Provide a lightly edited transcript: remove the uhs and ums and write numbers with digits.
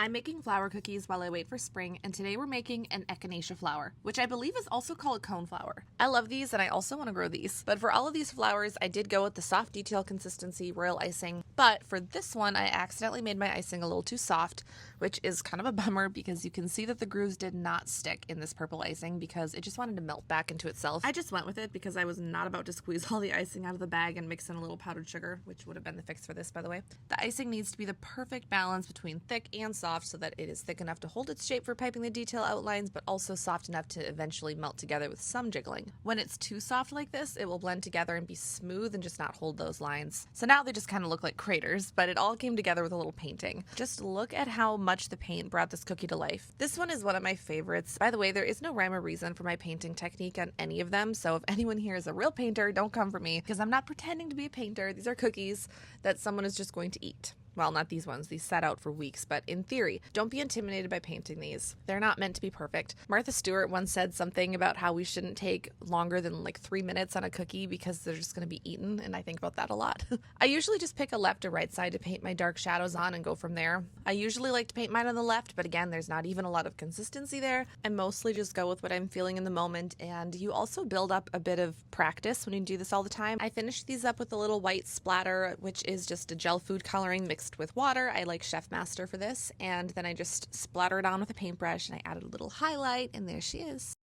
I'm making flour cookies while I wait for spring, and today we're making an echinacea flour, which I believe is also called a cone flour. I love these and I also want to grow these, but for all of these flours I did go with the soft detail consistency royal icing, but for this one I accidentally made my icing a little too soft, which is kind of a bummer because you can see that the grooves did not stick in this purple icing because it just wanted to melt back into itself. I just went with it because I was not about to squeeze all the icing out of the bag and mix in a little powdered sugar, which would have been the fix for this, by the way. The icing needs to be the perfect balance between thick and soft so that it is thick enough to hold its shape for piping the detail outlines, but also soft enough to eventually melt together with some jiggling. When it's too soft like this, it will blend together and be smooth and just not hold those lines. So now they just kind of look like craters, but it all came together with a little painting. Just look at how much the paint brought this cookie to life. This one is one of my favorites. By the way, there is no rhyme or reason for my painting technique on any of them, so if anyone here is a real painter, don't come for me, because I'm not pretending to be a painter. These are cookies that someone is just going to eat. Well, not these ones. These sat out for weeks, but in theory, don't be intimidated by painting these. They're not meant to be perfect. Martha Stewart once said something about how we shouldn't take longer than like 3 minutes on a cookie because they're just going to be eaten, and I think about that a lot. I usually just pick a left or right side to paint my dark shadows on and go from there. I usually like to paint mine on the left, but again, there's not even a lot of consistency there. I mostly just go with what I'm feeling in the moment, and you also build up a bit of practice when you do this all the time. I finished these up with a little white splatter, which is just a gel food coloring mixed with water. I like Chef Master for this, and then I just splattered it on with a paintbrush and I added a little highlight, and there she is.